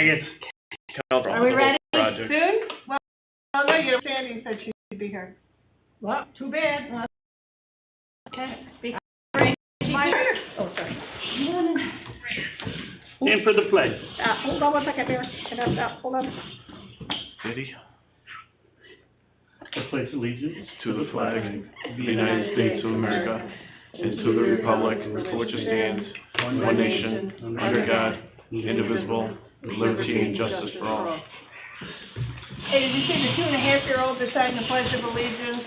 guess. Are we ready project. soon? Well, no, your Sandy said she'd be here. Well, too bad. Okay. Oh, sorry. And for the pledge. Hold on one second, Mayor. Hold on. Diddy? I pledge allegiance To the flag of the United States of America and to the republic for which it stands, one nation, under God, indivisible, with liberty and justice for all. Hey, did you see the 2.5-year-old reciting the Pledge of Allegiance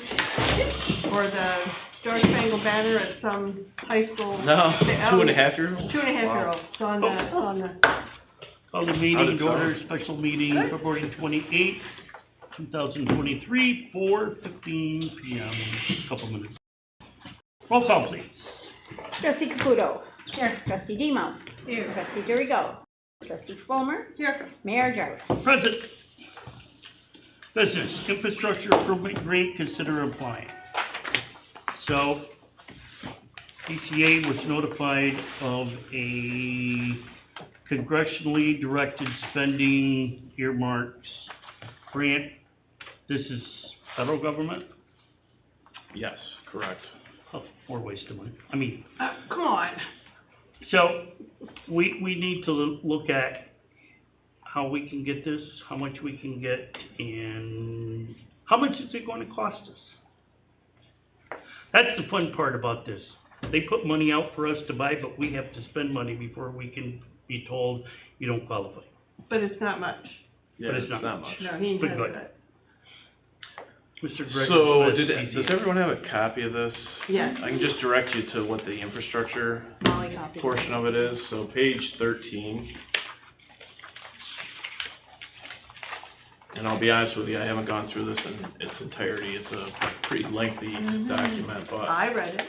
or the Star Spangled Banner at some high school? No, 2.5-year-old? 2.5-year-old. It's on the. Call the How meeting did to it order, go? special meeting, February 28th, 2023, 4:15 p.m. Couple minutes. Roll call, please. Trustee Caputo. Here. Trustee Demo. Here. Trustee Durigo. Trustee Fulmer. Here. Mayor Jarvis. Present. Business, infrastructure improvement grant, consider applying. So, ECA was notified of a congressionally directed spending earmarks grant. This is federal government? Yes, correct. Oh, more waste of money. I mean, Come on. so we need to look at how we can get this, how much we can get, and how much is it going to cost us? That's the fun part about this. They put money out for us to buy, but we have to spend money before we can be told you don't qualify. But it's not much. Yeah, But it's not much. No, he But knows good. that. Mr. Gregor. So, Smith, does everyone have a copy of this? Yes. I can just direct you to what the infrastructure Molly copied. portion of it is. So page 13. And I'll be honest with you, I haven't gone through this in its entirety. It's a pretty lengthy document, but... I read it.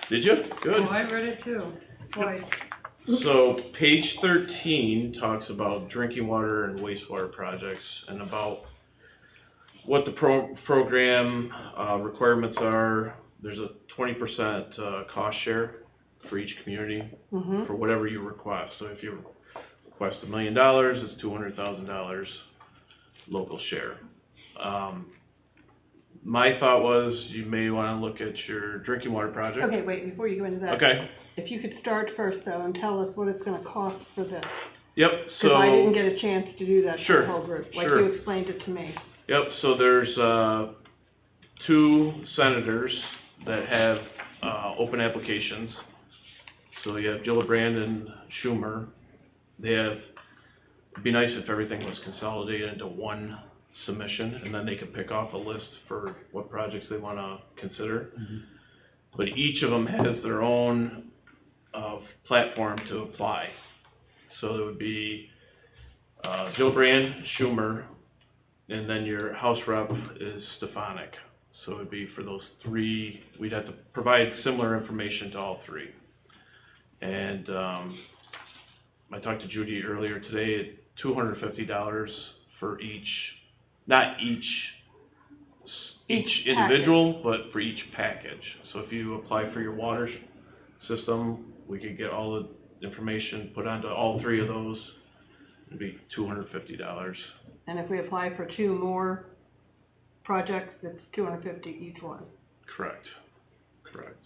Did you? Good. Oh, I read it too. Twice. So page 13 talks about drinking water and wastewater projects and about what the program requirements are. There's a 20% cost share for each community for whatever you request. So if you request $1 million, it's $200,000 local share. My thought was you may want to look at your drinking water project. Okay, wait, before you go into that. Okay. If you could start first though and tell us what it's gonna cost for this. Yep. Because I didn't get a chance to do that for Sure, the whole group, like sure. you explained it to me. Yep, so there's 2 senators that have open applications. So you have Gillibrand and Schumer. They have, it'd be nice if everything was consolidated into one submission, and then they could pick off a list for what projects they want to consider. But each of them has their own platform to apply. So it would be Gillibrand, Schumer, and then your House Rep is Stefanik. So it would be for those 3, we'd have to provide similar information to all 3. And I talked to Judy earlier today, $250 for each, not each individual, but for each package. So if you apply for your water system, we could get all the information put onto all 3 of those. It'd be $250. And if we apply for 2 more projects, it's $250 each one. Correct. Correct.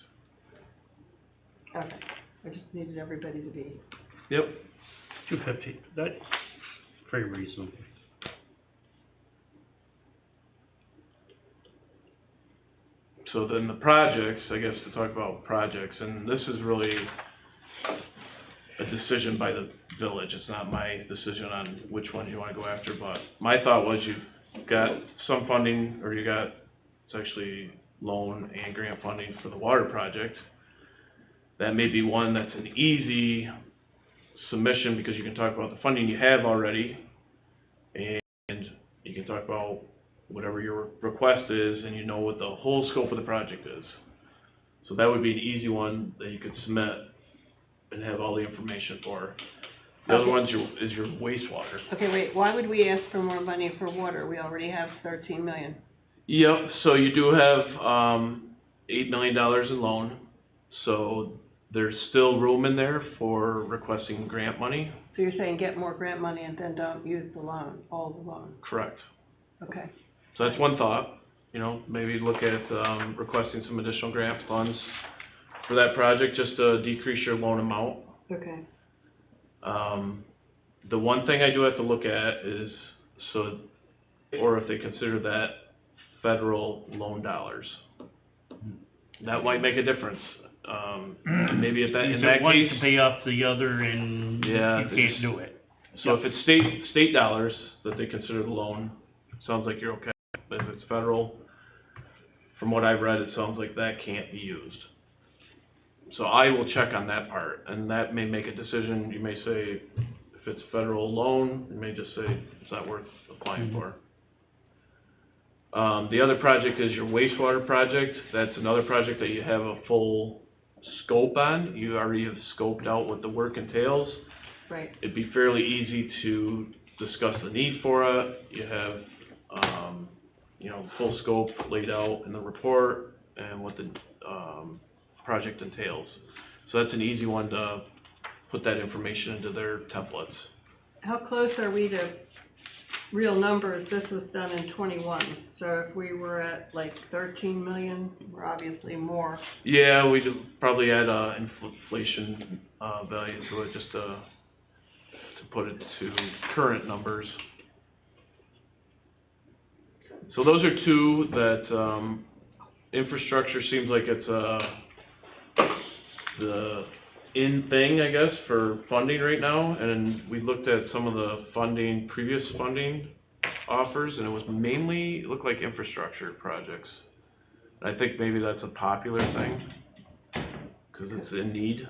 Okay, I just needed everybody to be. Yep. 250. That's very reasonable. So then the projects, I guess to talk about projects, and this is really a decision by the village. It's not my decision on which ones you want to go after, but my thought was you've got some funding, or you got, it's actually loan and grant funding for the water project. That may be one that's an easy submission because you can talk about the funding you have already, and you can talk about whatever your request is, and you know what the whole scope of the project is. So that would be an easy one that you could submit and have all the information for. The other one is your wastewater. Okay, wait, why would we ask for more money for water? We already have 13 million. Yep, so you do have $8 million in loan, so there's still room in there for requesting grant money. So you're saying get more grant money and then don't use the loan, all the loan? Correct. Okay. So that's one thought, you know, maybe look at, requesting some additional grant funds for that project, just to decrease your loan amount. Okay. The one thing I do have to look at is, or if they consider that federal loan dollars. That might make a difference. Maybe if that, in that One case, to pay off the other and Yeah, you can't do it. so if it's state dollars that they consider the loan, sounds like you're okay. But if it's federal, from what I've read, it sounds like that can't be used. So I will check on that part, and that may make a decision. You may say, if it's federal loan, you may just say it's not worth applying for. The other project is your wastewater project. That's another project that you have a full scope on. You already have scoped out what the work entails. Right. It'd be fairly easy to discuss the need for it. You have, you know, full scope laid out in the report and what the, project entails. So that's an easy one to put that information into their templates. How close are we to real numbers? This was done in 21, so if we were at like 13 million, we're obviously more. Yeah, we could probably add inflation value to it, just to put it to current numbers. So those are two that, infrastructure seems like it's the in thing, I guess, for funding right now. And we looked at some of the previous funding offers, and it was mainly, it looked like infrastructure projects. I think maybe that's a popular thing, because it's in need.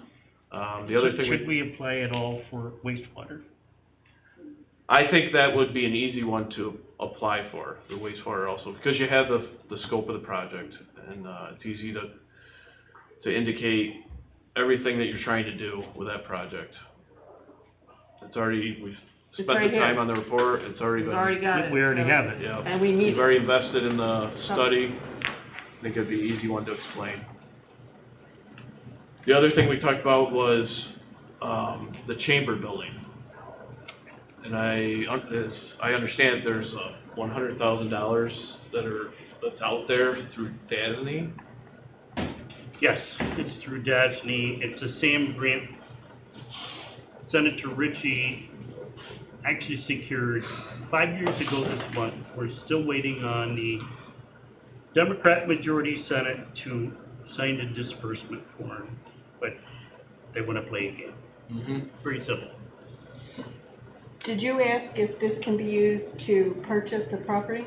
The other thing, Should we apply it all for wastewater? I think that would be an easy one to apply for, the wastewater also, because you have the scope of the project, and it's easy to indicate everything that you're trying to do with that project. It's already, we've spent right the time here. on the report, it's already We've been. already got it. We already so- have it. Yeah. And we need We've already invested in the study. I think it'd be an easy one to explain. The other thing we talked about was, the chamber building. And as I understand, there's $100,000 that's out there through DASNY. Yes, it's through DASNY. It's a SAM grant. Senator Ritchie actually secured 5 years ago this month. We're still waiting on the Democrat majority Senate to sign the disbursement form, but they want to play a game. Mm-hmm. Pretty simple. Did you ask if this can be used to purchase the property?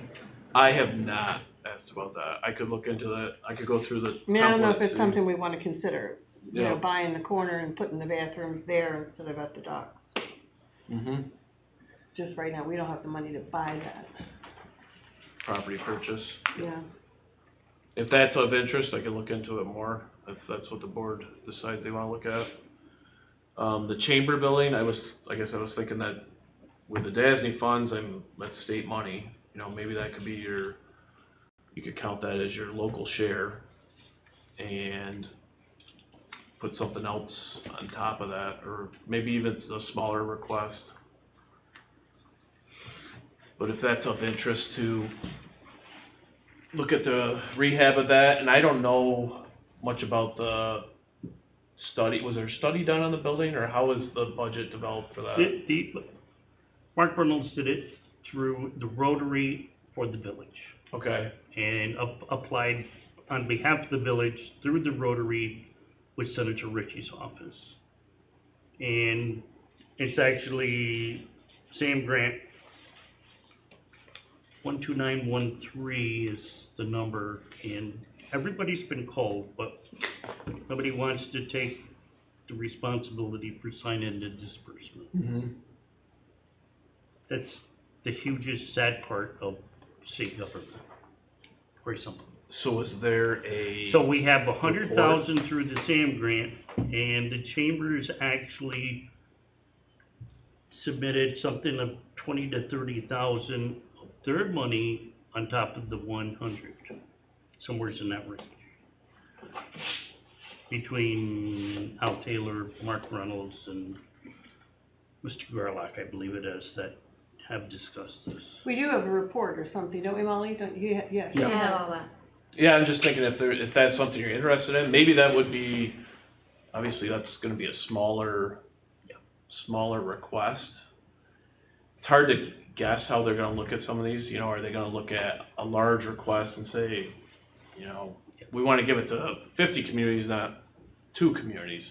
I have not asked about that. I could look into that. I could go through the I mean, I don't know if templates it's and- something we want to consider, you know, Yeah. buying the corner and putting the bathrooms there instead of at the dock. Mhm. Just right now, we don't have the money to buy that, Property purchase. yeah. If that's of interest, I can look into it more, if that's what the board decides they wanna look at. The chamber building, I guess I was thinking that with the DASNY funds, that's state money, you know, maybe that could be you could count that as your local share, and put something else on top of that, or maybe even a smaller request. But if that's of interest to look at the rehab of that, and I don't know much about the study. Was there a study done on the building, or how was the budget developed for that? Mark Reynolds did it through the Rotary for the village, Okay, and applied on behalf of the village through the Rotary with Senator Ritchie's office. And it's actually SAM grant 12913 is the number, and everybody's been called, but nobody wants to take the responsibility for signing the disbursement. mm-hmm. That's the hugest sad part of state government. Very simple. So is there a? So we have 100,000 through the SAM grant, and the chambers actually submitted something of 20 to 30,000 of their money on top of the 100, somewhere in that range. Between Al Taylor, Mark Reynolds, and Mr. Garlock, I believe it is, that have discussed this. We do have a report or something, don't we, Molly? Don't you, yes. you Yeah, have. all that. Yeah, I'm just thinking if that's something you're interested in, maybe that would be, obviously that's gonna be a smaller request. It's hard to guess how they're gonna look at some of these, you know, are they gonna look at a large request and say, you know, we wanna give it to 50 communities, not 2 communities.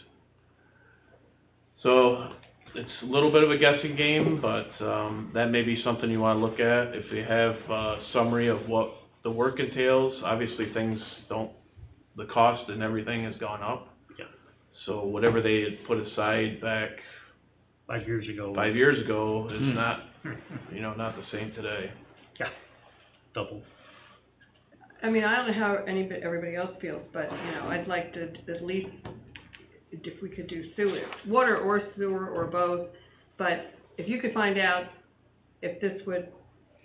So, it's a little bit of a guessing game, but, that may be something you wanna look at. If you have a summary of what the work entails, obviously the cost and everything has gone up. Yeah. So whatever they had put aside back 5 years ago. 5 years ago is not, you know, not the same today. Yeah, double. I mean, I don't know how everybody else feels, but, you know, I'd like to at least, if we could do water or sewer or both, but if you could find out if this would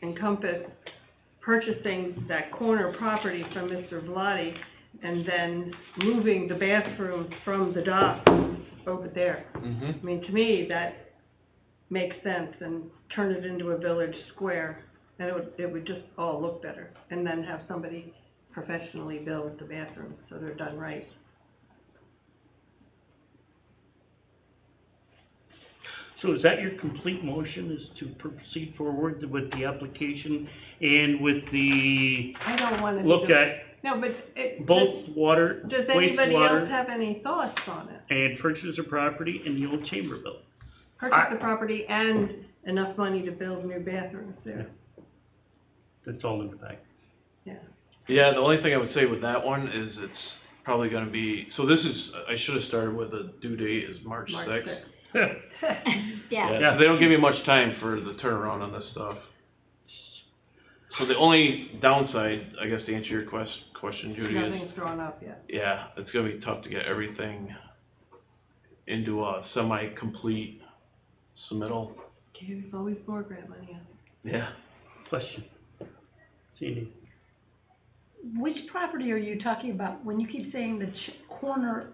encompass purchasing that corner property from Mr. Vladi and then moving the bathroom from the dock over there. I mean, to me, that makes sense, and turn it into a village square, and it would just all look better. And then have somebody professionally build the bathrooms so they're done right. So is that your complete motion, is to proceed forward with the application and with the, I don't want to look at No, but both water, does anybody else wastewater, have any thoughts on it? and purchase of property in the old chamber building? Purchase the property and enough money to build new bathrooms there. That's all in the bag. Yeah. Yeah, the only thing I would say with that one is it's probably gonna be, so this is, I should have started with a due date is March 6th. Yeah. So they don't give you much time for the turnaround on this stuff. So the only downside, I guess, to answer your question, Judy, is, Nothing's drawn up yet. yeah, it's gonna be tough to get everything into a semi-complete submittal. Okay, there's always more grant money out there. Yeah. Question. Sandy? Which property are you talking about when you keep saying the corner?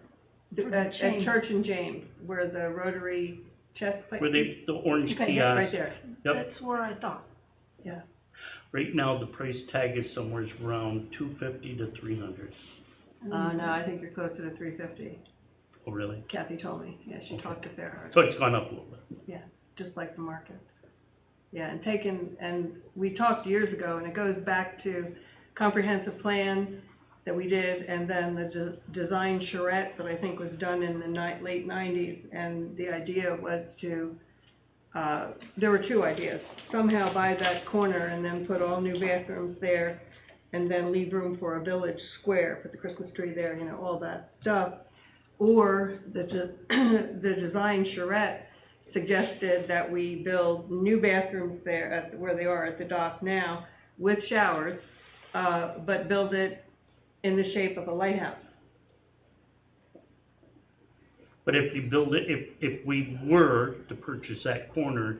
At Church and James, where the Rotary chest plate. Where the orange Okay, kiosk. Right there, Yep. That's where I thought. yeah. Right now, the price tag is somewhere around $250 to $300. No, I think you're closer to 350. Oh, really? Kathy told me, yeah, she talked to Fairhurst. So it's gone up a little bit. Yeah, just like the market. Yeah, and we talked years ago, and it goes back to comprehensive plan that we did, and then the design charrette that I think was done in the late 90s, and the idea was to, there were two ideas. Somehow buy that corner and then put all new bathrooms there, and then leave room for a village square, put the Christmas tree there, you know, all that stuff. Or the design charrette suggested that we build new bathrooms there where they are at the dock now with showers, but build it in the shape of a lighthouse. But if you build it, if we were to purchase that corner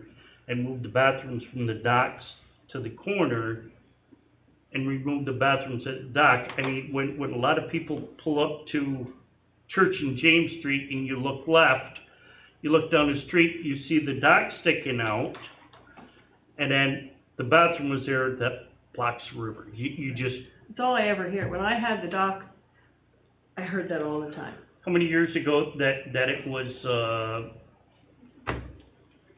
and move the bathrooms from the docks to the corner and remove the bathrooms at the dock, I mean, when a lot of people pull up to Church and James Street and you look left, you look down the street, you see the dock sticking out, and then the bathroom was there that blocks the river. You just... It's all I ever hear. When I had the dock, I heard that all the time. How many years ago that it was,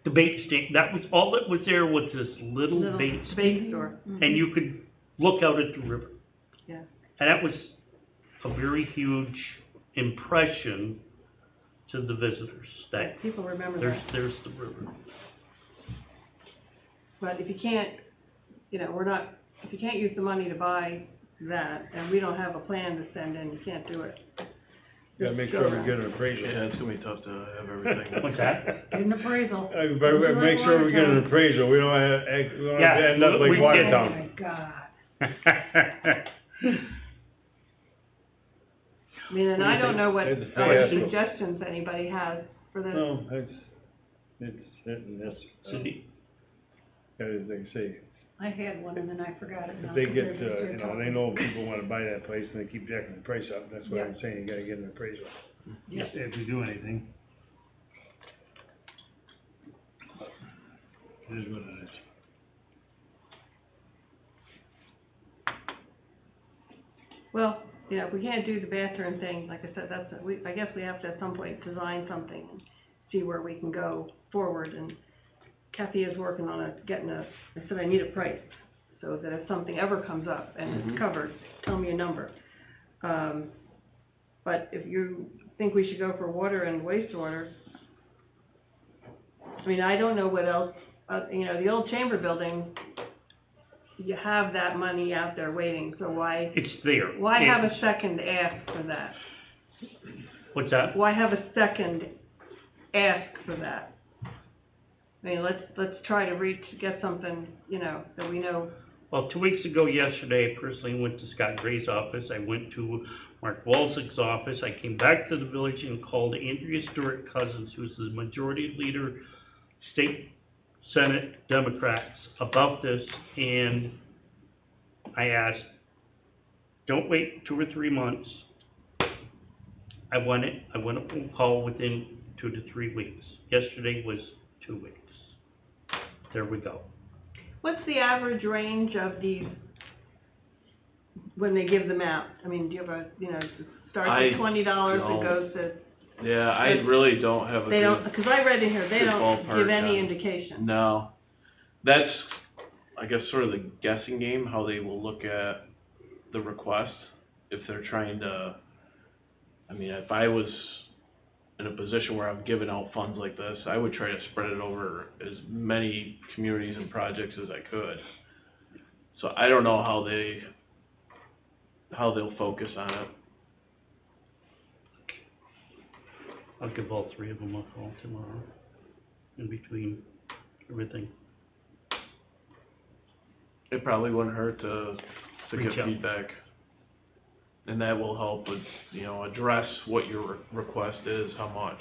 the bait stand, that was, all that was there was this little bait stand, bait store. and you could look out at the river. Yeah. And that was a very huge impression to the visitors, that People remember there's that. the river. But if you can't, you know, if you can't use the money to buy that, and we don't have a plan to send in, you can't do it. Gotta make sure we get an appraisal. Yeah, it's gonna be tough to have everything. What's that? Get an appraisal. But we make sure we get an appraisal, we don't end up like we Watertown. Oh, my God. I mean, and I don't know what It's other fiasco. suggestions anybody has for this. No, that's, Cindy? as they say, I had one and then I forgot it now. if they get, because everybody's you know, talking. they know people wanna buy that place and they keep jacking the price up, that's why I'm Yeah. saying you gotta get an appraisal. Yeah. If you do anything. It is what it is. Well, you know, if we can't do the bathroom thing, like I said, I guess we have to at some point design something and see where we can go forward, and Kathy is working on I said I need a price, so that if something ever comes up and it's covered, tell me a number. But if you think we should go for water and wastewater, I mean, I don't know what else, you know, the old chamber building, you have that money out there waiting, so why It's there. have a second ask for that? What's that? Why have a second ask for that? I mean, let's try to get something, you know, that we know. Well, 2 weeks ago yesterday, I personally went to Scott Gray's office, I went to Mark Walzig's office, I came back to the village and called Andrea Stewart Cousins, who's the majority leader, state Senate Democrats, about this, and I asked, don't wait 2 or 3 months. I want a phone call within 2 to 3 weeks. Yesterday was 2 weeks. There we go. What's the average range of these, when they give them out? I mean, do you have a, you know, it starts I at $20 don't. and goes to, Yeah, I really don't have a they good, don't, because I read in here, they good don't ballpark give any on- indication. no. That's, I guess, sort of the guessing game, how they will look at the request, if they're trying to, I mean, if I was in a position where I'm giving out funds like this, I would try to spread it over as many communities and projects as I could. So I don't know how they'll focus on it. I'll give all 3 of them a call tomorrow, in between everything. It probably wouldn't hurt to Reach get out. feedback. And that will help with, you know, address what your request is, how much.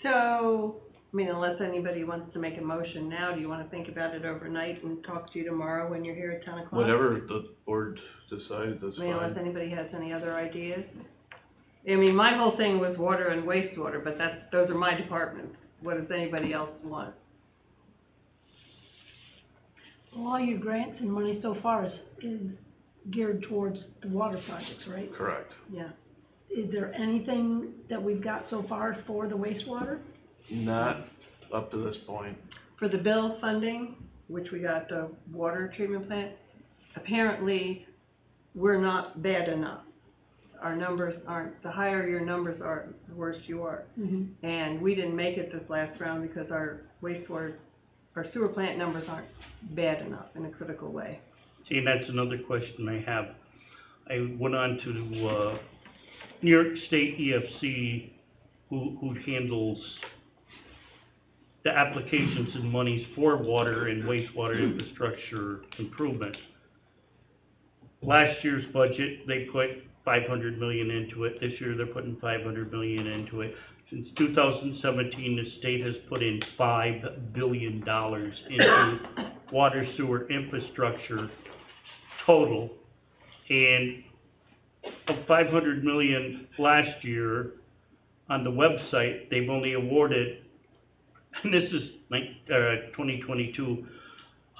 So, I mean, unless anybody wants to make a motion now, do you want to think about it overnight and talk to you tomorrow when you're here at 10 o'clock? Whatever the board decides, that's I mean, unless fine. anybody has any other ideas. I mean, my whole thing was water and wastewater, but those are my departments. What does anybody else want? Well, all your grants and money so far is geared towards the water projects, right? Correct. Yeah. Is there anything that we've got so far for the wastewater? Not up to this point. For the bill funding, which we got the water treatment plant, apparently, we're not bad enough. Our numbers aren't, the higher your numbers are, the worse you are. Mm-hmm. And we didn't make it this last round because our sewer plant numbers aren't bad enough in a critical way. See, and that's another question I have. I went on to New York State EFC, who handles the applications and monies for water and wastewater infrastructure improvement. Last year's budget, they put 500 million into it. This year, they're putting 500 million into it. Since 2017, the state has put in $5 billion into water sewer infrastructure total. And of 500 million last year, on the website, they've only awarded, and this is 2022,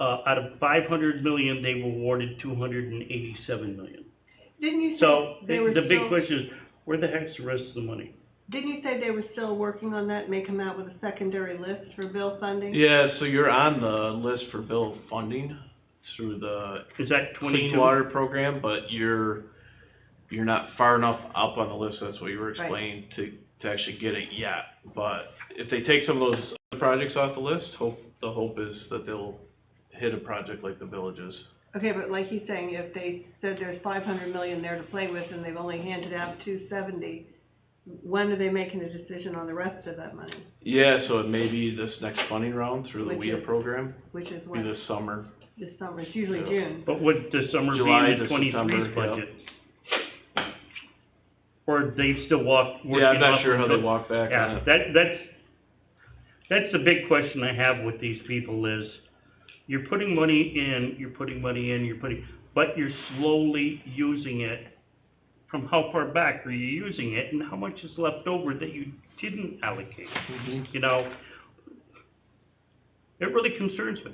out of 500 million, they've awarded 287 million. Didn't you say So, they were the big still, question is, where the heck's the rest of the money? didn't you say they were still working on that, may come out with a secondary list for bill funding? Yeah, so you're on the list for bill funding through the Is that 22? Clean Water Program, but you're not far enough up on the list, that's what you were Right. explaining, to actually get it yet. But if they take some of those other projects off the list, the hope is that they'll hit a project like the villages. Okay, but like he's saying, if they said there's 500 million there to play with and they've only handed out 270, when are they making a decision on the rest of that money? Yeah, so it may be this next funding round through the Which WIA is- program, Which is be when, this summer. this summer, it's usually Yeah. June. But would the summer be July in the to September, 23's yeah. budget? Or they still working Yeah, I'm not off sure of how the- they walk back on Yeah, it. that's the big question I have with these people is, you're putting money in, but you're slowly using it. From how far back are you using it, and how much is left over that you didn't allocate? Mhm. You know, It really concerns me.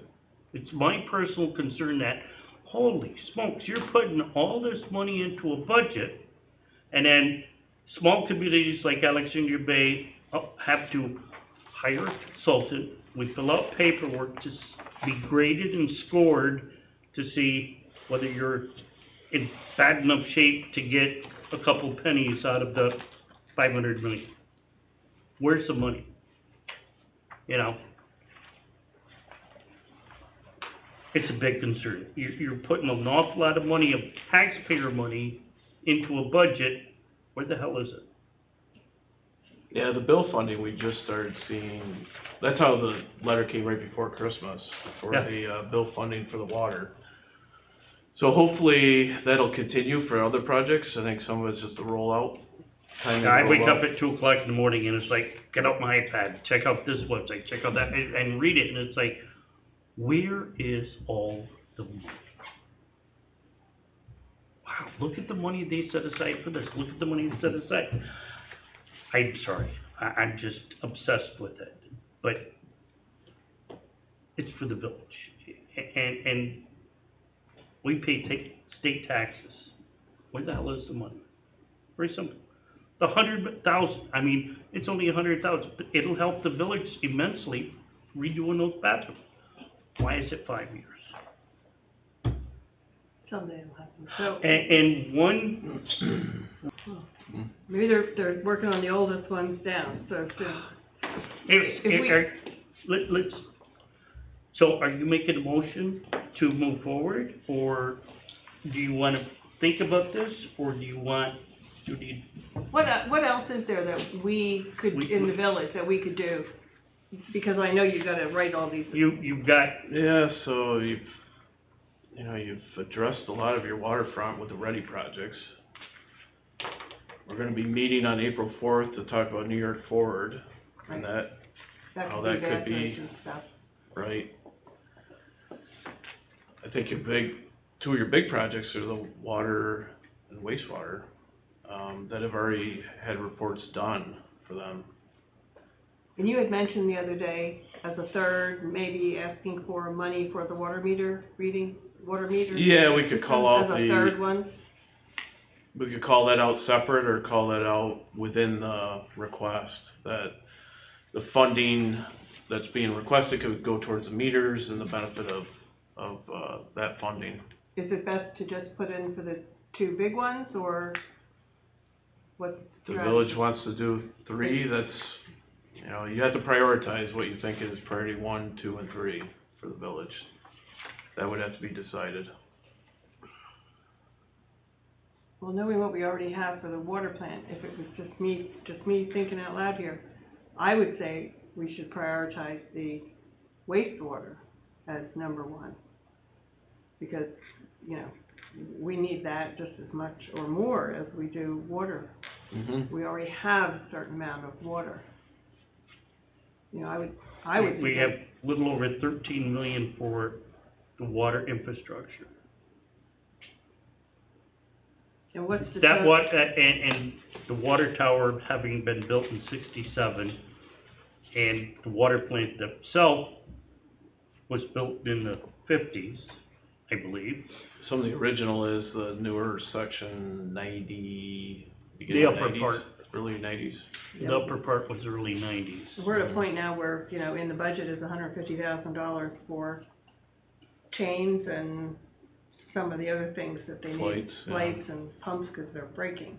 It's my personal concern that, holy smokes, you're putting all this money into a budget, and then small communities like Alexandria Bay have to hire a consultant, we fill out paperwork to be graded and scored to see whether you're in bad enough shape to get a couple pennies out of the 500 million. Where's the money? You know? It's a big concern. You're putting an awful lot of money, of taxpayer money, into a budget. Where the hell is it? Yeah, the bill funding, we just started seeing, that's how the letter came right before Christmas, for Yeah. the, bill funding for the water. So hopefully that'll continue for other projects. I think some of it's just a rollout. I wake up at 2 o'clock in the morning and it's like, get out my iPad, check out this website, check out that, and read it, and it's like, where is all the money? Wow, look at the money they set aside for this, look at the money they set aside. I'm sorry, I'm just obsessed with it, but it's for the village. And we pay state taxes. Where the hell is the money? Very simple. The 100,000, I mean, it's only 100,000, but it'll help the village immensely redoing those bathrooms. Why is it 5 years? Someday it'll happen. So, And one, maybe they're working on the oldest ones down, so soon. so are you making a motion to move forward, or do you wanna think about this, or do you need? What else is there that we could, in the village, that we could do? Because I know you gotta write all these. You've got, Yeah, so you've addressed a lot of your waterfront with the ready projects. We're gonna be meeting on April 4th to talk about New York Forward, and That how could that be could be- bathrooms and stuff. right? I think two of your big projects are the water and wastewater, that have already had reports done for them. And you had mentioned the other day, as a third, maybe asking for money for the water meter, reading water meters. Yeah, we could call out As a third one. we could call that out separate, or call that out within the request, that the funding that's being requested could go towards the meters and the benefit of that funding. Is it best to just put in for the two big ones, or what's the The strategy? village wants to do 3, that's, you have to prioritize what you think is priority 1, 2, and 3 for the village. That would have to be decided. Well, knowing what we already have for the water plant, if it was just me thinking out loud here, I would say we should prioritize the wastewater as number 1. Because, we need that just as much or more as we do water. Mm-hmm. We already have a certain amount of water. I would. we have a little over 13 million for the water infrastructure. And what's the That total? what, and the water tower having been built in 67, and the water plant itself was built in the 50s, I believe. Some of the original is the newer section 90, The beginning of upper 90s, part. early 90s. The upper part was early 90s. We're at a point now where, in the budget is $150,000 for chains and some of the other things that they need. Lights, yeah. Lights and pumps, because they're breaking.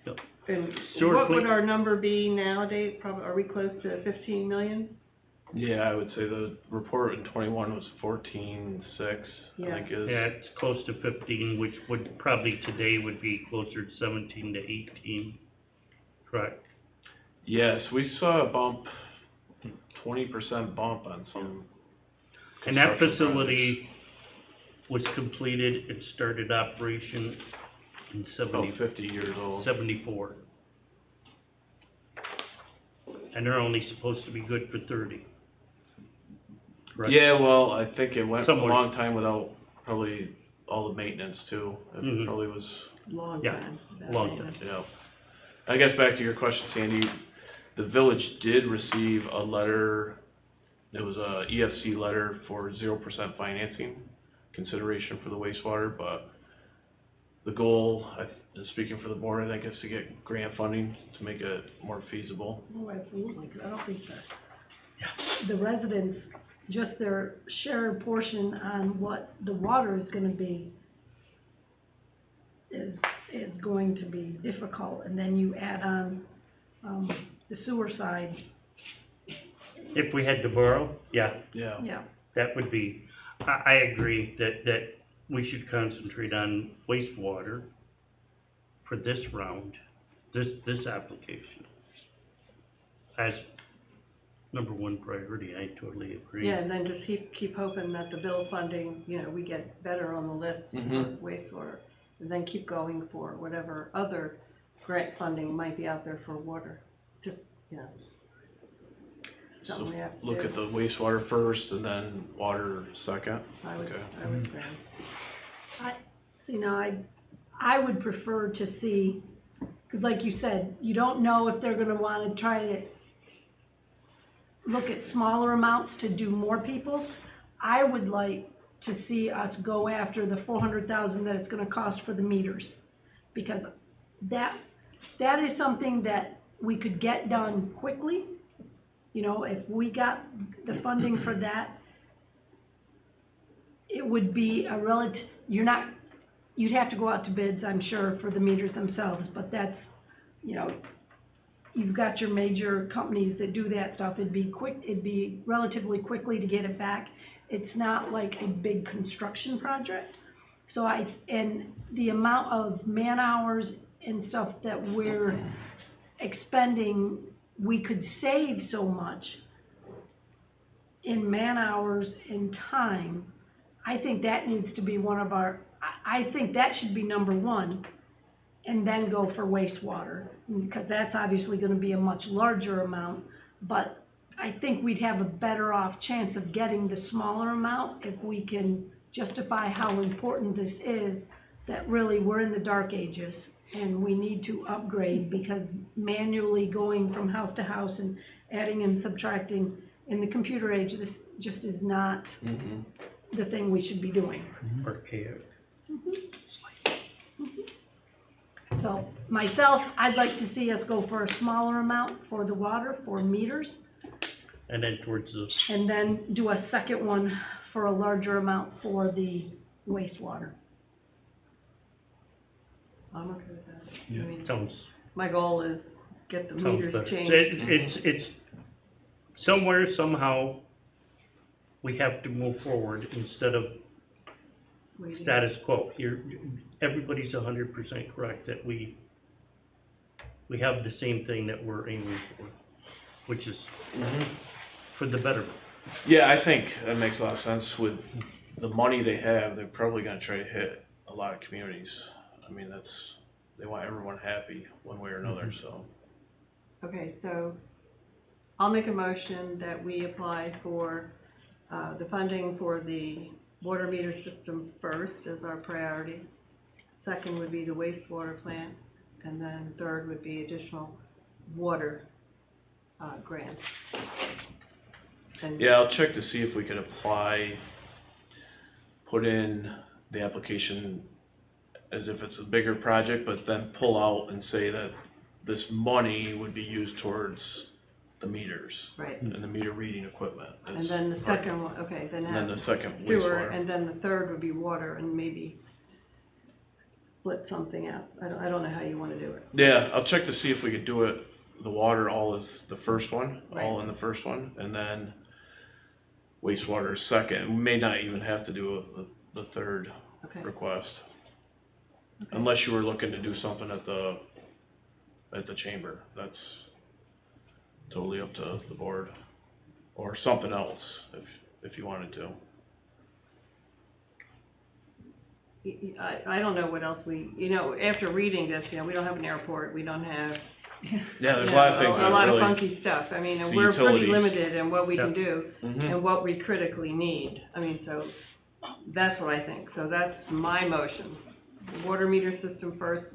Yep. And Sewer what would clean- our number be nowadays? Probably, are we close to 15 million? Yeah, I would say the report in 21 was 14.6, Yeah. I think is. Yeah, it's close to 15, which would probably today would be closer to 17 to 18. Correct. Yes, we saw a bump, 20% bump on some And that construction facility was completed and started operation in projects. About 50 years old. 74. And they're only supposed to be good for 30. Correct? Yeah, well, I think it went Somewhere. a long time without probably all the maintenance too. It Mhm. probably was, Long Yeah, time. long time. I guess back to your question, Sandy, the village did receive a letter It was a EFC letter for 0% financing consideration for the wastewater, but the goal, speaking for the board, I think, is to get grant funding to make it more feasible. Oh, absolutely, 'cause I don't think the residents, just their share portion on what the water is gonna be is going to be difficult, and then you add on, the sewer side, If we had to borrow, yeah, yeah. that would be, I agree that we should concentrate on wastewater for this round, this application. As number one priority, I totally agree. Yeah, and then just keep hoping that the bill funding, you know, we get better on the list for wastewater. And then keep going for whatever other grant funding might be out there for water. Just, you know. So Something we have to look do. at the wastewater first and then water second. I would Okay. say. I would prefer to see, because like you said, you don't know if they're gonna wanna try to look at smaller amounts to do more people's. I would like to see us go after the 400,000 that it's gonna cost for the meters. Because that is something that we could get done quickly. You know, if we got the funding for that, it would be a relative, you'd have to go out to bids, I'm sure, for the meters themselves, but that's, you know, you've got your major companies that do that stuff, it'd be relatively quickly to get it back. It's not like a big construction project. So and the amount of man hours and stuff that we're expending, we could save so much in man hours and time. I think that needs to be I think that should be number one, and then go for wastewater, because that's obviously gonna be a much larger amount, but I think we'd have a better off chance of getting the smaller amount if we can justify how important this is, that really we're in the dark ages and we need to upgrade, because manually going from house to house and adding and subtracting in the computer age, this just is not the thing we should be doing. Archaic. So myself, I'd like to see us go for a smaller amount for the water, for meters, And then towards the, and then do a second one for a larger amount for the wastewater. I'm okay with that. Yeah. I mean, sounds my goal is get the Sounds meters better. changed. It's, somewhere, somehow, we have to move forward instead of Waiting. status quo. Everybody's 100% correct that we have the same thing that we're aiming for, which is for the betterment. Yeah, I think that makes a lot of sense. With the money they have, they're probably gonna try to hit a lot of communities. I mean, they want everyone happy one way or another, so. Okay, so I'll make a motion that we apply for, the funding for the water meter system first as our priority. Second would be the wastewater plant, and then third would be additional water, grants. And Yeah, I'll check to see if we can put in the application as if it's a bigger project, but then pull out and say that this money would be used towards the meters Right, and the meter reading equipment. and then the second one, okay, then And then have the second sewer, wastewater. and then the third would be water, and maybe split something out. I don't know how you wanna do it. Yeah, I'll check to see if we could do it, the water all as the first one, all Right. in the first one, and then wastewater second. We may not even have to do the third Okay. request, Okay. unless you were looking to do something at the chamber. That's totally up to the board, or something else, if you wanted to. I don't know what else after reading this, we don't have an airport, we don't have, Yeah, there's a lot of things a that lot of really, funky stuff. I mean, and the we're pretty utilities. limited in what we can do Mhm. and what we critically need. I mean, so that's what I think. So that's my motion. Water meter system first,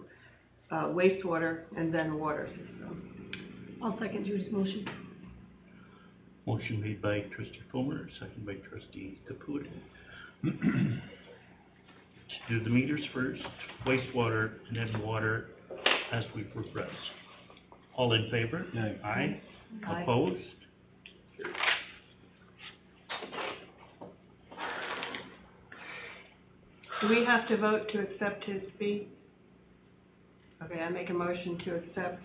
wastewater, and then water system. I'll second Judy's motion. Motion made by trustee Fulmer, second by trustee Caputa. To do the meters first, wastewater, and then water as we progress. All in favor? Aye. Aye. Aye. Opposed? Do we have to vote to accept his fee? Okay, I make a motion to accept,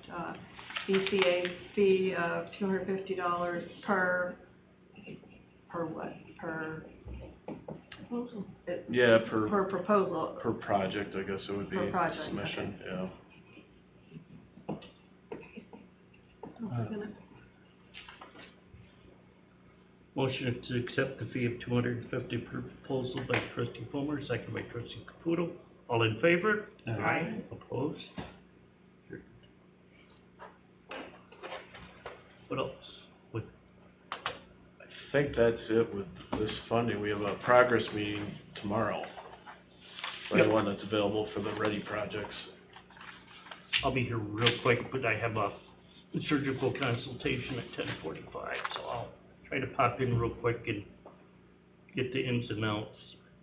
ECA's fee of $250 per what? Per Yeah, per proposal. project, I guess it would be. Per project, Submission, yeah. Motion to accept the fee of $250 per proposal by trustee Fulmer, second by trustee Caputo. All in favor? Aye. Opposed? Carried. What else? What, I think that's it with this funding. We have a progress meeting tomorrow. For Yep. anyone that's available for the ready projects. I'll be here real quick, but I have a surgical consultation at 10:45, so I'll try to pop in real quick and get the ins and outs.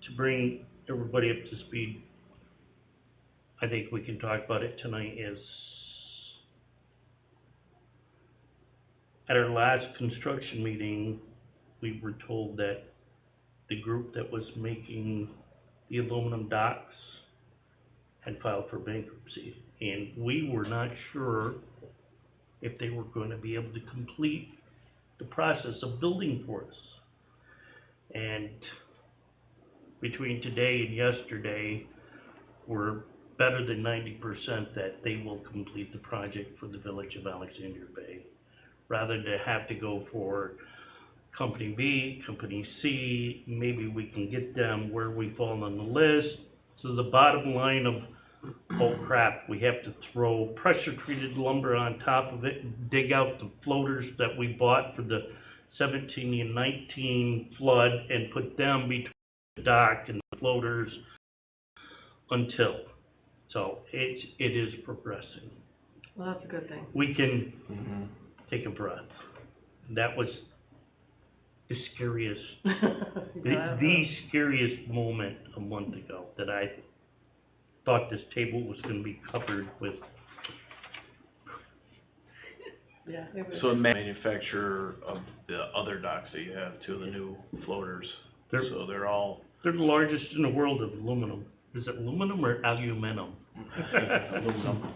To bring everybody up to speed, I think we can talk about it tonight, is at our last construction meeting, we were told that the group that was making the aluminum docks had filed for bankruptcy, and we were not sure if they were going to be able to complete the process of building for us. And between today and yesterday, we're better than 90% that they will complete the project for the village of Alexandria Bay, rather than have to go for company B, company C. Maybe we can get them where we fall on the list. So the bottom line of, oh crap, we have to throw pressure-treated lumber on top of it and dig out the floaters that we bought for the 17 and 19 flood and put them between the dock and the floaters until. So it is progressing. Well, that's a good thing. We can Mm-hmm. take a breath. That was the scariest, the scariest moment a month ago, that I thought this table was gonna be covered with. Yeah, it was. So the manufacturer of the other docks that you have too, the new floaters, They're, so they're all they're the largest in the world of aluminum. Is it aluminum or aluminum? aluminum.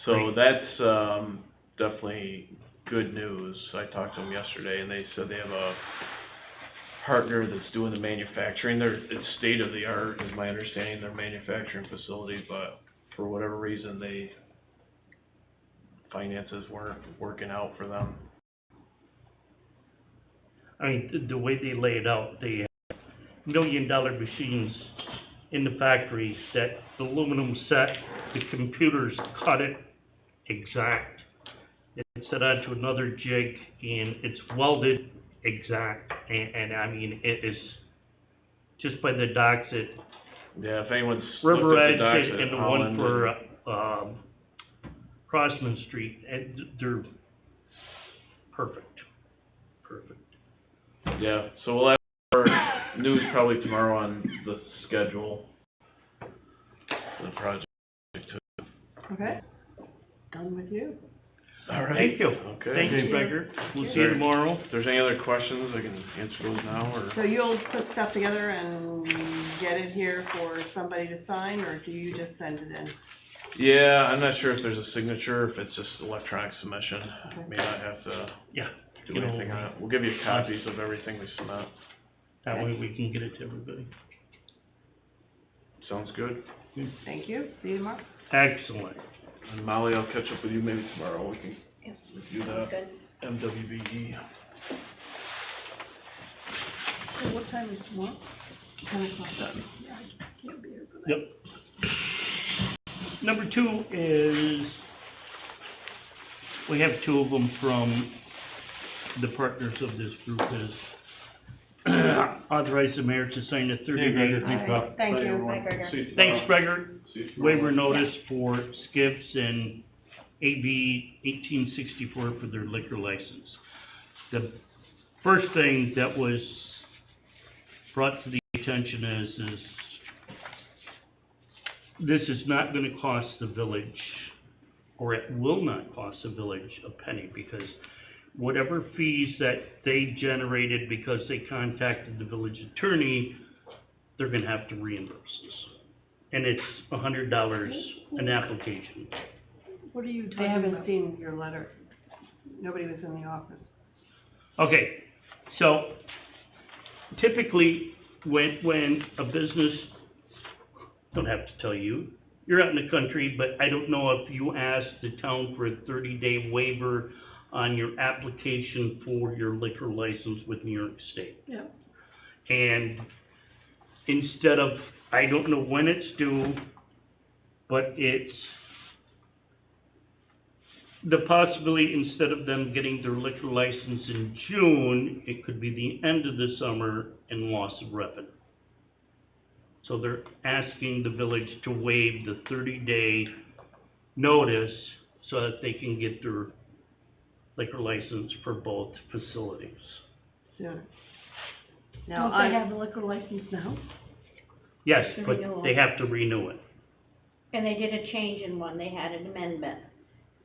So that's, definitely good news. I talked to them yesterday and they said they have a partner that's doing the manufacturing. It's state of the art, is my understanding, their manufacturing facility, but for whatever reason, finances weren't working out for them. I mean, the way they lay it out, they have $1 million machines in the factory that the aluminum set, the computers cut it exact. It's set onto another jig and it's welded exact, and I mean, it is just by the docks at Yeah, if anyone's River looked at Edge the docks and at the Holland one for, Crossman Street, and they're perfect, perfect. yeah, so we'll have more news probably tomorrow on the schedule for the project too. Okay, done with you. All right. Thank you. Okay. Thanks, Thank you. Becker. We'll see you tomorrow. If there's any other questions, I can answer those now, or? So you'll put stuff together and get it here for somebody to sign, or do you just send it in? Yeah, I'm not sure if there's a signature, if it's just electronic submission. Okay. May not have to Yeah, do you know, anything on it. We'll give you copies of everything we submit. that way we can get it to everybody. Sounds good. Thank you, see you tomorrow. Excellent. And Molly, I'll catch up with you maybe tomorrow. We can Yes. review that Good. MWBE. So what time is tomorrow? 10:00. Yeah, I can't be here for that. Yep. Number 2 is, we have 2 of them from the partners of this group, is authorize the mayor to sign a 30-day. Alright, thank you. Bye, Gregor. Thanks, Gregor. Waiver notice for Skips and AB 1864 for their liquor license. the first thing that was brought to the attention is this is not gonna cost the village, or it will not cost the village a penny, because whatever fees that they generated because they contacted the village attorney, they're gonna have to reimburse us. And it's $100 an application. What are you I talking haven't about? seen your letter. Nobody was in the office. Okay, so typically, when a business, don't have to tell you, you're out in the country, but I don't know if you asked the town for a 30-day waiver on your application for your liquor license with New York State. Yeah. And instead of, I don't know when it's due, but it's the possibility, instead of them getting their liquor license in June, it could be the end of the summer and loss of revenue. So they're asking the village to waive the 30-day notice so that they can get their liquor license for both facilities. Soon. Now, Don't they have a liquor license now? Yes, The but renewal. they have to renew it. And they did a change in one, they had an amendment,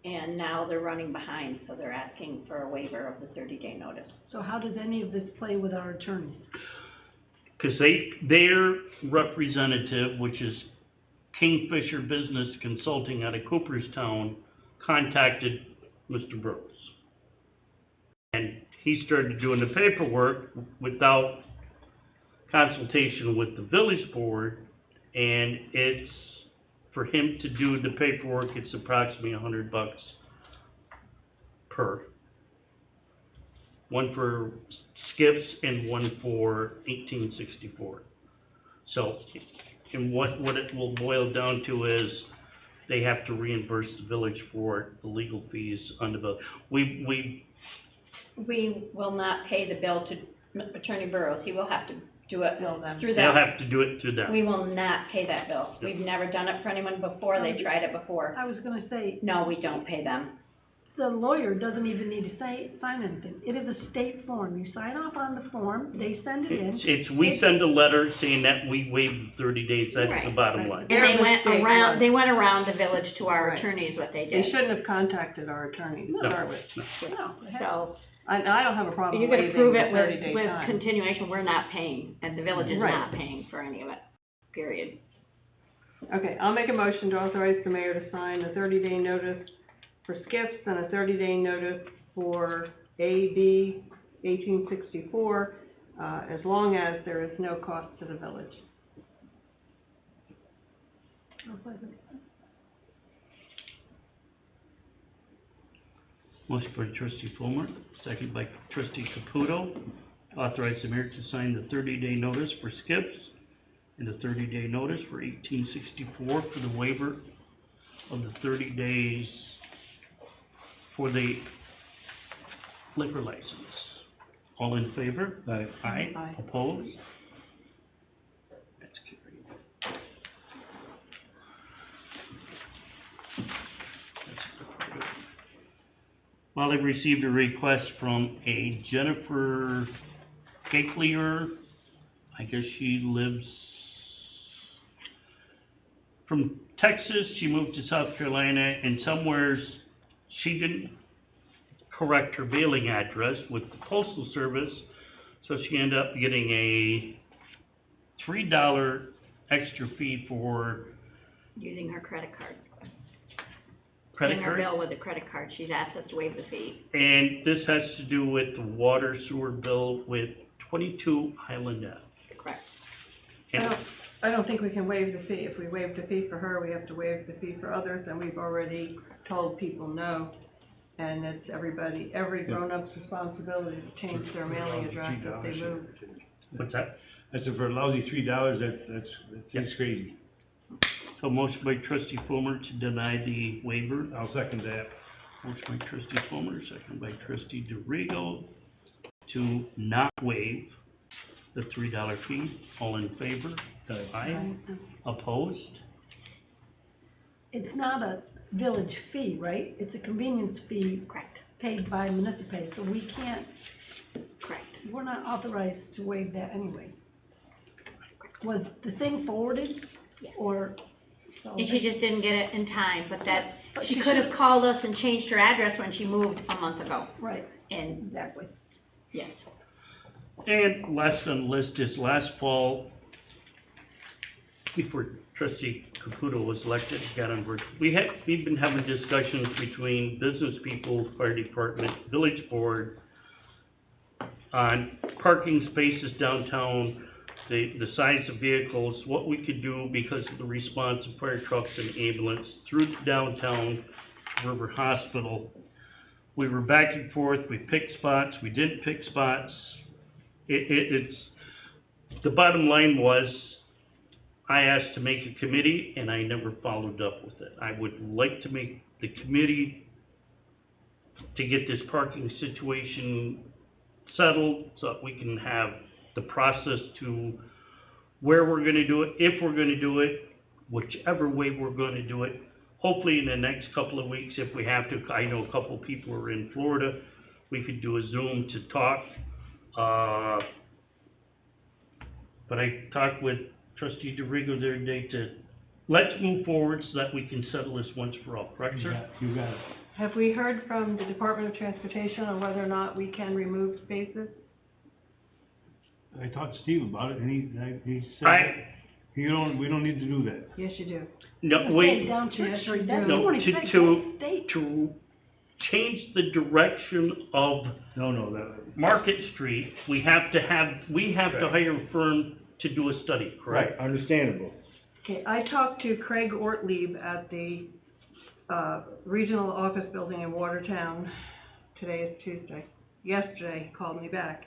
and now they're running behind, so they're asking for a waiver of the 30-day notice. So how does any of this play with our attorneys? Because their representative, which is Kingfisher Business Consulting out of Cooperstown, contacted Mr. Burrows. And he started doing the paperwork without consultation with the village board, and it's, for him to do the paperwork, it's approximately $100 per. One for skips and one for 1864. So, and what it will boil down to is, they have to reimburse the village for the legal fees on the bill. We We will not pay the bill to Attorney Burrows, he will have to do it Bill them. through they'll them. have to do it to them. We will not pay that bill, we've never done it for anyone before, they tried it before. I was gonna say, No, we don't pay them. the lawyer doesn't even need to sign anything. It is a state form. You sign off on the form, they send it in. We send a letter saying that we waived the 30 days, that's the Right. bottom line. And they Their went mistake around, was- they went around the village to our Right. attorneys, what they They did. shouldn't have contacted our attorney to No. start with. No, it has- So, I don't have a problem you're gonna waiving prove the it with, 30-day with time. continuation, we're not paying, and the village is Right. not paying for any of it, period. Okay, I'll make a motion to authorize the mayor to sign a 30-day notice for skips and a 30-day notice for AB 1864, as long as there is no cost to the village. Motion by trustee Fulmer, second by trustee Caputo, authorize the mayor to sign the 30-day notice for skips and the 30-day notice for 1864 for the waiver of the 30 days for the liquor license. All in favor? Aye. Aye. Aye. Opposed? That's carried. Well, I received a request from a Jennifer Cakelier. I guess she lives from Texas. She moved to South Carolina, and somewheres she didn't correct her mailing address with the postal service, so she ended up getting a $3 extra fee for Using her credit card. credit Paying her card. bill with a credit card, she's asked us to waive the fee. And this has to do with the water sewer bill with 22 Highland Ave. Correct. And I don't think we can waive the fee. If we waive the fee for her, we have to waive the fee for others, and we've already told people no. And it's every grown-up's responsibility to change their mailing address if they move. what's that? That's for a lousy $3, that's crazy. So motion by trustee Fulmer to deny the waiver. I'll second that. Motion by trustee Fulmer, second by trustee DeRigo to not waive the $3 fee. All in favor? Aye. Opposed? It's not a village fee, right? It's a convenience fee Correct. paid by municipality, so we can't Correct. We're not authorized to waive that anyway. Was the thing forwarded? Yeah. Or, so. And she just didn't get it in time, but that, But she she could have should- called us and changed her address when she moved a month ago, Right, and, exactly. yes. And last on the list is last fall, before trustee Caputo was elected, got on board, we've been having discussions between business people, fire department, village board, on parking spaces downtown, the size of vehicles, what we could do because of the response of fire trucks and ambulance through downtown to River Hospital. We were back and forth, we picked spots, we didn't pick spots. It's, the bottom line was, I asked to make a committee and I never followed up with it. I would like to make the committee to get this parking situation settled so that we can have the process to where we're gonna do it, if we're gonna do it, whichever way we're gonna do it. Hopefully in the next couple of weeks, if we have to, I know a couple of people are in Florida, we could do a Zoom to talk. But I talked with trustee DeRigo the other day to, let's move forward so that we can settle this once for all, correct, sir? You got it. Have we heard from the Department of Transportation on whether or not we can remove spaces? I talked to Steve about it, and he said, I, we don't need to do that. Yes, you do. no, That's wait, down Church Yes, Street, we that's do. No, 26, to- that's state. to change the direction of No, that. Market Street, we have to Right. hire a firm to do a study, correct? Understandable. Okay, I talked to Craig Ortlieb at the, regional office building in Watertown. Today is Tuesday. Yesterday, he called me back,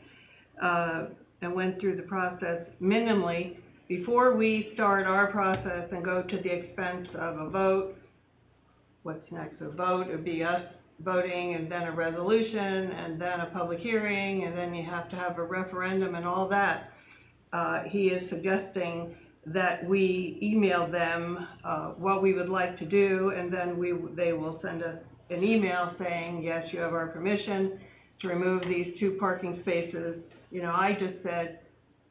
and went through the process minimally. Before we start our process and go to the expense of a vote, what's next? A vote would be us voting, and then a resolution, and then a public hearing, and then you have to have a referendum and all that. He is suggesting that we email them, what we would like to do, and then they will send us an email saying, yes, you have our permission to remove these 2 parking spaces. You know, I just said,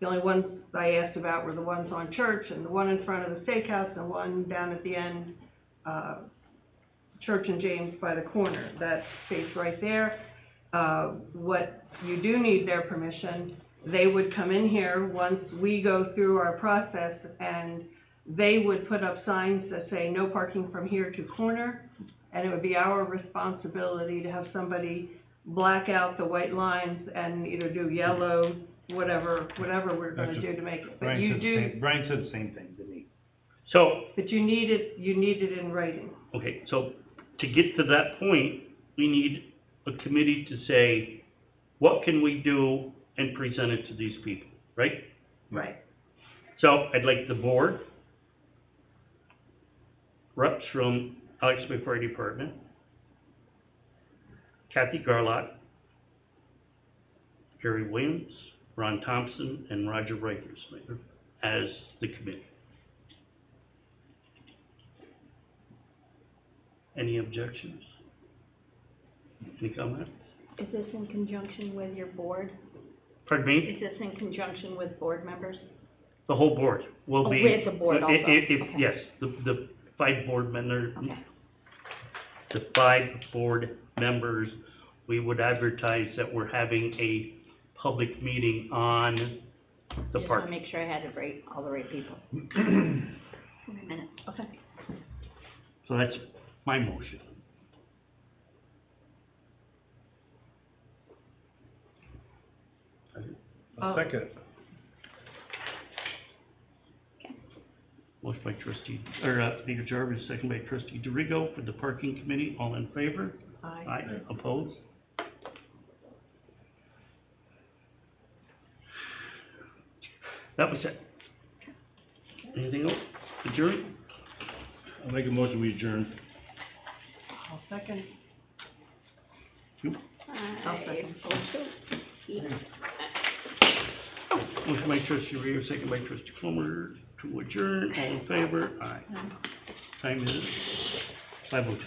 the only ones I asked about were the ones on Church, and the one in front of the steakhouse, and one down at the end, Church and James by the corner, that space right there. What you do need their permission, they would come in here once we go through our process, and they would put up signs that say no parking from here to corner, and it would be our responsibility to have somebody black out the white lines and either do yellow, whatever we're gonna do to make it. But you do, Brian said the same thing to me. So, but you need it in writing. okay, so to get to that point, we need a committee to say, what can we do, and present it to these people, right? Right. So, I'd like the board, reps from Alexandria Bay Fire Department, Kathy Garlock, Jerry Williams, Ron Thompson, and Roger Reichersmith as the committee. Any objections? Any comments? Is this in conjunction with your board? Pardon me? Is this in conjunction with board members? The whole board will Oh, be. with the board also. Okay. Yes, the 5 board members, Okay. the 5 board members, we would advertise that we're having a public meeting on the Just park. wanna make sure I had it right, all the right people. Minutes, okay. So that's my motion. Second. Motion by trustee, Leader Jarvis, second by trustee DeRigo for the parking committee. All in favor? Aye. Opposed? That was it. Anything else? Adjourn? I'll make a motion, we adjourn. I'll second. I'll second. Motion by trustee Rio, second by trustee Plummer to adjourn. All in favor? Aye. Time is 5:02.